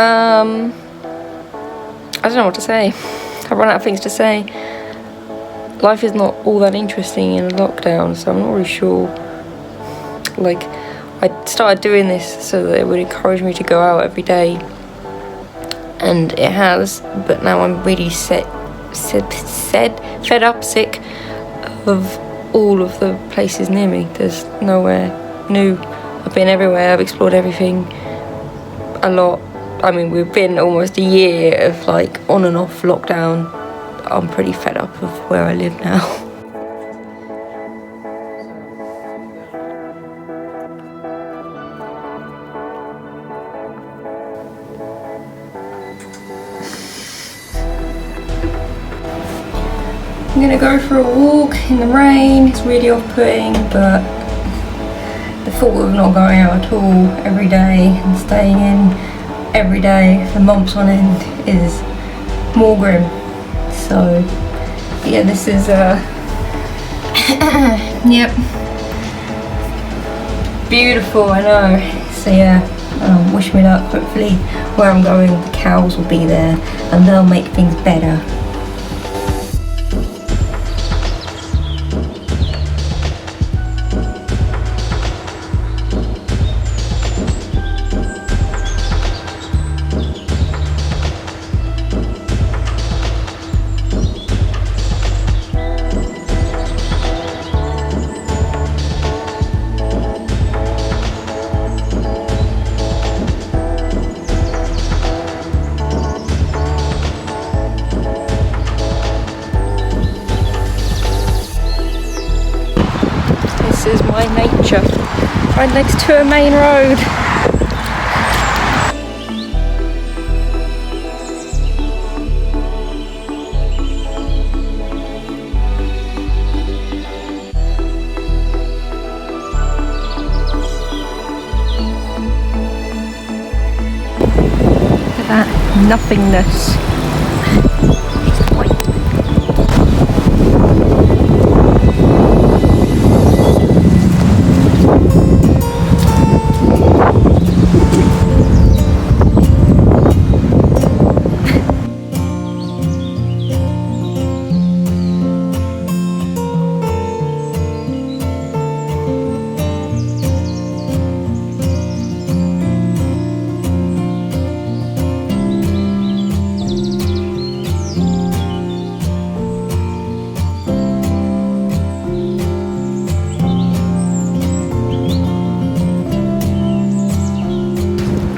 I don't know what to say. I've run out of things to say. Life is not all that interesting in lockdown, so I'm not really sure. Like, I started doing this so that it would encourage me to go out every day, and it has, but now I'm really fed up, sick of all of the places near me. There's nowhere new. I've been everywhere, I've explored everything a lot. I mean, we've been almost a year of like on and off lockdown. I'm pretty fed up of where I live now. I'm gonna go for a walk in the rain. It's really off-putting, but the thought of not going out at all every day and staying in every day for months on end is more grim. So yeah, this is yep, beautiful, I know. So yeah, wish me luck. Hopefully where I'm going, the cows will be there and they'll make things better. This is my nature, right next to a main road. Look at that nothingness.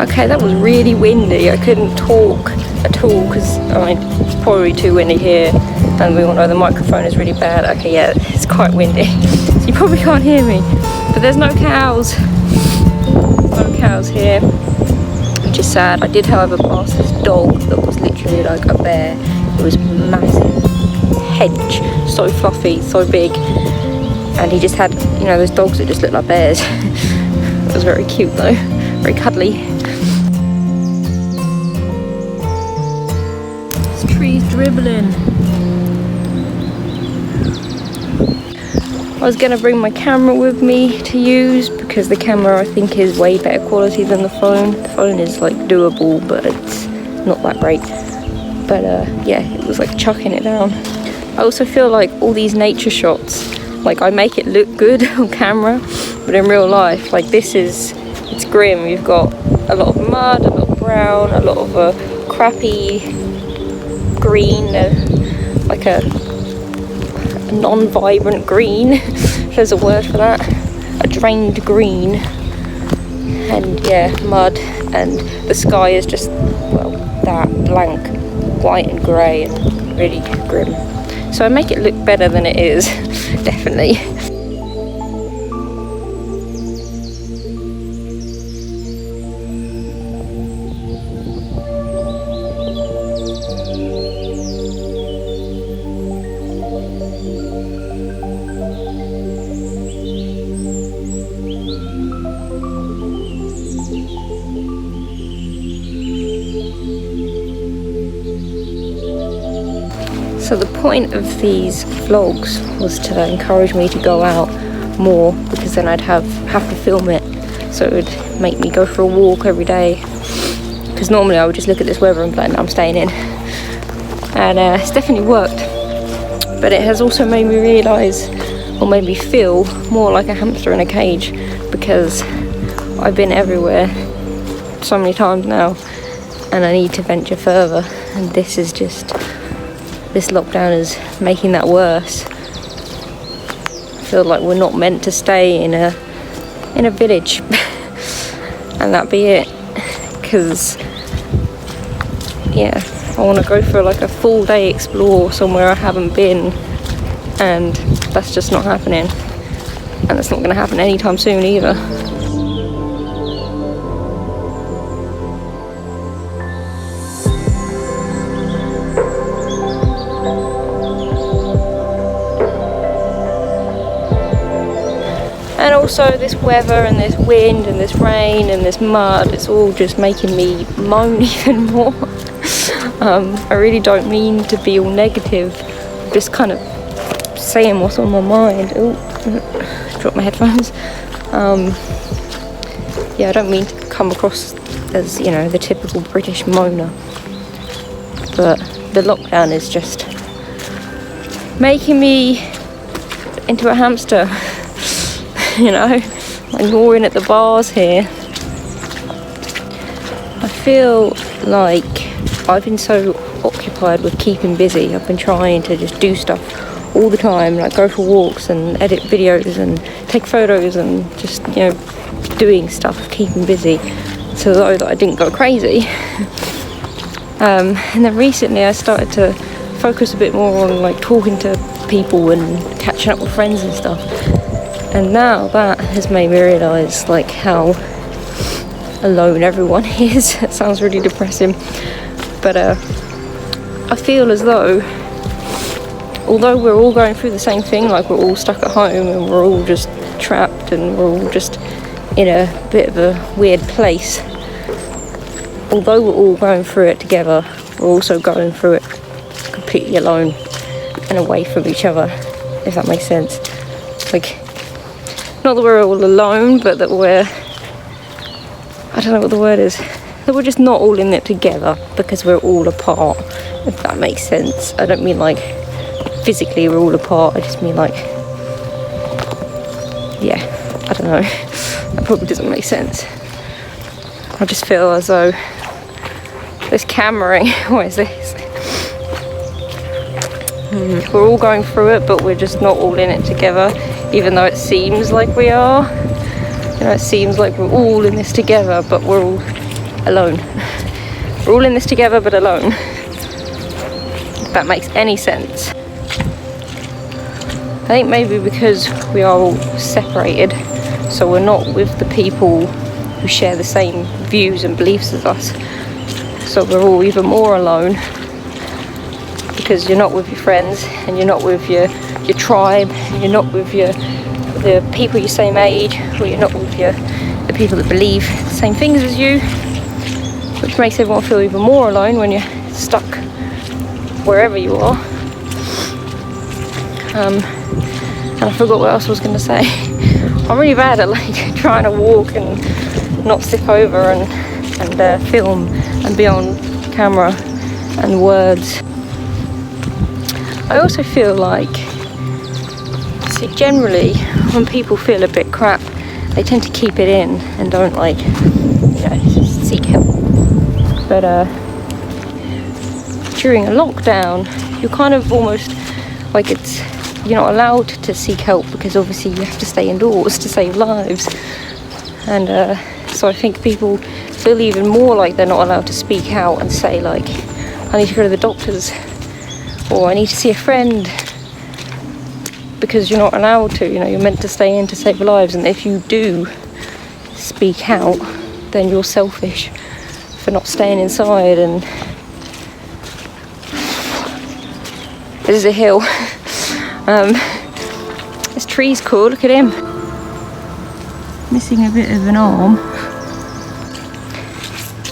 Okay, that was really windy. I couldn't talk at all because I mean, it's probably too windy here, and we all know the microphone is really bad. Okay, yeah, it's quite windy, so you probably can't hear me. But there's no cows. No cows here, which is sad. I did, however, pass this dog that was literally like a bear. It was massive, hedge, so fluffy, so big, and he just had, you know, those dogs that just look like bears. It was very cute though, very cuddly. Trees dribbling. I was gonna bring my camera with me to use because the camera I think is way better quality than the phone. The phone is like doable, but it's not that great. But yeah, it was like chucking it down. I also feel like all these nature shots, like I make it look good on camera, but in real life, like it's grim. You've got a lot of mud, a lot of brown, a lot of crappy green, like a non-vibrant green, if there's a word for that, a drained green, and yeah, mud, and the sky is just, well, that blank white and grey and really grim. So I make it look better than it is, definitely. So the point of these vlogs was to encourage me to go out more, because then I'd have to film it, so it would make me go for a walk every day, because normally I would just look at this weather and be like, no, I'm staying in. And it's definitely worked, but it has also made me realise, or made me feel more like a hamster in a cage, because I've been everywhere so many times now and I need to venture further, and this lockdown is making that worse. I feel like we're not meant to stay in a village and that be it, because yeah, I want to go for like a full day explore somewhere I haven't been, and that's just not happening, and it's not going to happen anytime soon either. And also this weather and this wind and this rain and this mud, it's all just making me moan even more. I really don't mean to be all negative, I'm just kind of saying what's on my mind. Oh, dropped my headphones. Yeah, I don't mean to come across as, you know, the typical British moaner, but the lockdown is just making me into a hamster. You know, like gnawing at the bars here. I feel like I've been so occupied with keeping busy. I've been trying to just do stuff all the time, like go for walks and edit videos and take photos and just, you know, doing stuff, keeping busy, so that I didn't go crazy. And then recently I started to focus a bit more on like talking to people and catching up with friends and stuff. And now that has made me realise like how alone everyone is. It sounds really depressing, but I feel as though, although we're all going through the same thing, like we're all stuck at home and we're all just trapped and we're all just in a bit of a weird place, although we're all going through it together, we're also going through it completely alone and away from each other, if that makes sense. Like, not that we're all alone, but that we're, I don't know what the word is, that we're just not all in it together because we're all apart, if that makes sense. I don't mean like physically we're all apart, I just mean like, yeah, I don't know, that probably doesn't make sense. I just feel as though this cameraing, what is this? We're all going through it, but we're just not all in it together, even though it seems like we are. You know, it seems like we're all in this together, but we're all alone. We're all in this together, but alone. If that makes any sense. I think maybe because we are all separated, so we're not with the people who share the same views and beliefs as us. So we're all even more alone, because you're not with your friends, and you're not with your tribe, and you're not with the people your same age, or you're not with the people that believe the same things as you, which makes everyone feel even more alone when you're stuck wherever you are. And I forgot what else I was going to say. I'm really bad at like trying to walk and not slip over and film and be on camera and words. I also feel like, see, generally when people feel a bit crap, they tend to keep it in and don't like, you know, seek help. But during a lockdown, you're kind of almost like you're not allowed to seek help, because obviously you have to stay indoors to save lives. And so I think people feel even more like they're not allowed to speak out and say like, I need to go to the doctors, or I need to see a friend, because you're not allowed to, you know, you're meant to stay in to save lives. And if you do speak out, then you're selfish for not staying inside. And this is a hill. This tree's cool, look at him. Missing a bit of an arm.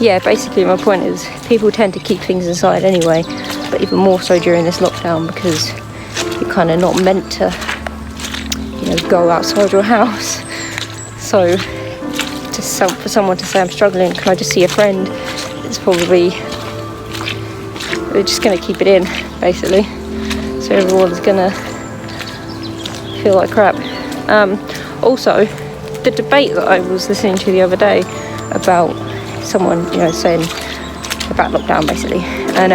Yeah, basically my point is people tend to keep things inside anyway, but even more so during this lockdown, because you're kind of not meant to, you know, go outside your house. So for someone to say, I'm struggling, can I just see a friend? it's probably, we're just going to keep it in, basically. So everyone's going to feel like crap. Also, the debate that I was listening to the other day about someone, you know, saying about lockdown, basically. And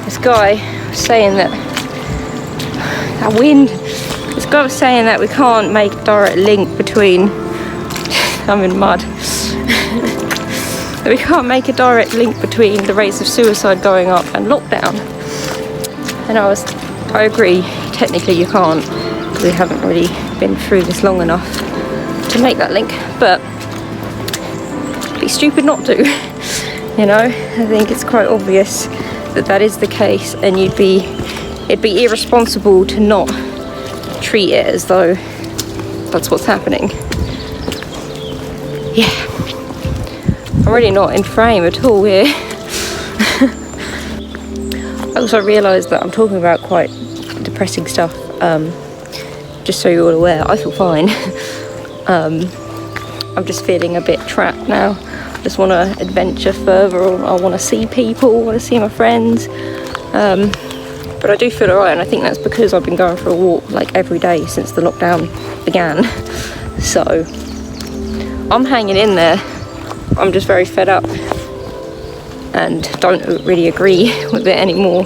this guy was saying that this guy was saying that we can't make a direct link between, I'm in mud, that we can't make a direct link between the rates of suicide going up and lockdown. And I agree, technically you can't, because we haven't really been through this long enough to make that link, but it'd be stupid not to, you know. I think it's quite obvious that that is the case, and it'd be irresponsible to not treat it as though that's what's happening. Yeah, I'm really not in frame at all here. I also realised that I'm talking about quite depressing stuff, just so you're all aware. I feel fine. I'm just feeling a bit trapped now. I just want to adventure further, I want to see people, I want to see my friends. But I do feel alright, and I think that's because I've been going for a walk like every day since the lockdown began. So I'm hanging in there. I'm just very fed up and don't really agree with it anymore.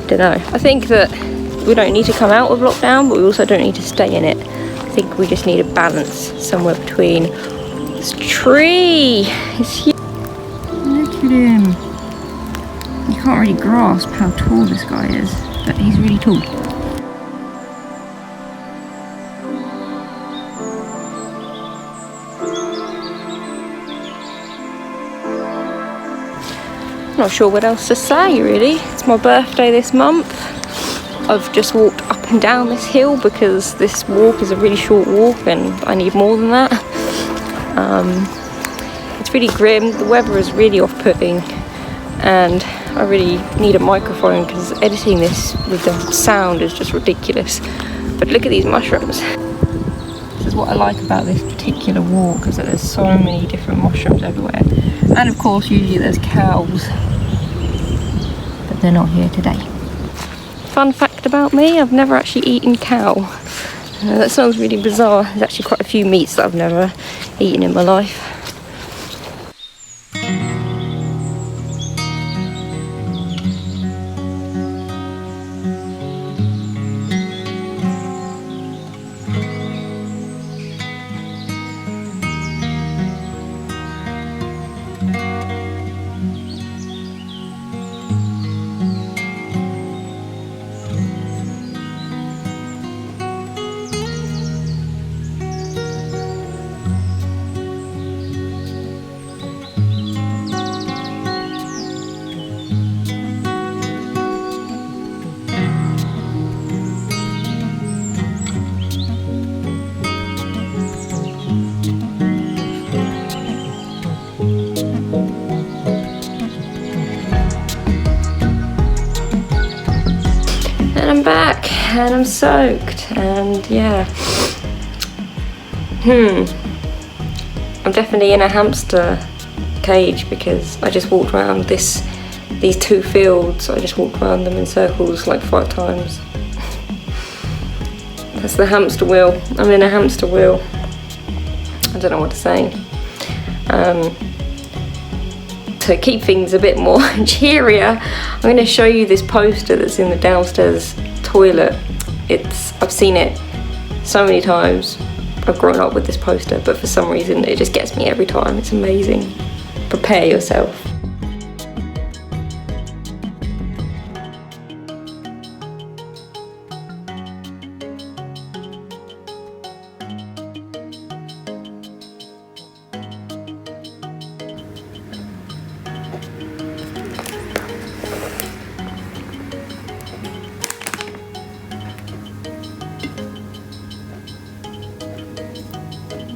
Don't know. I think that we don't need to come out of lockdown, but we also don't need to stay in it. I think we just need a balance somewhere between. This tree is huge. Look at him. You can't really grasp how tall this guy is, but he's really tall. Not sure what else to say really. It's my birthday this month. I've just walked up and down this hill because this walk is a really short walk and I need more than that. It's really grim. The weather is really off-putting and I really need a microphone because editing this with the sound is just ridiculous. But look at these mushrooms. This is what I like about this particular walk, is that there's so many different mushrooms everywhere. And of course usually there's cows, but they're not here today. Fun fact about me, I've never actually eaten cow. That sounds really bizarre. There's actually quite a few meats that I've never eaten in my life. I'm back and I'm soaked and yeah. I'm definitely in a hamster cage because I just walked around these two fields. I just walked around them in circles like 5 times. That's the hamster wheel. I'm in a hamster wheel. I don't know what to say. To keep things a bit more cheerier, I'm going to show you this poster that's in the downstairs toilet. I've seen it so many times. I've grown up with this poster, but for some reason it just gets me every time. It's amazing. Prepare yourself.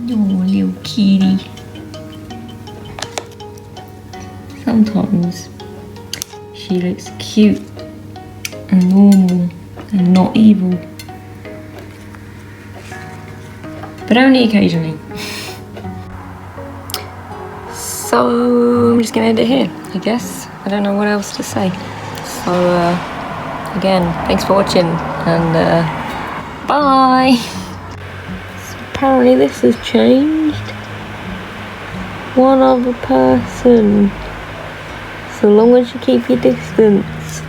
Oh, little kitty. Sometimes she looks cute and normal and not evil, but only occasionally. So I'm just gonna end it here, I guess. I don't know what else to say. So again, thanks for watching, and bye. So apparently this has changed. One other person. So long as you keep your distance.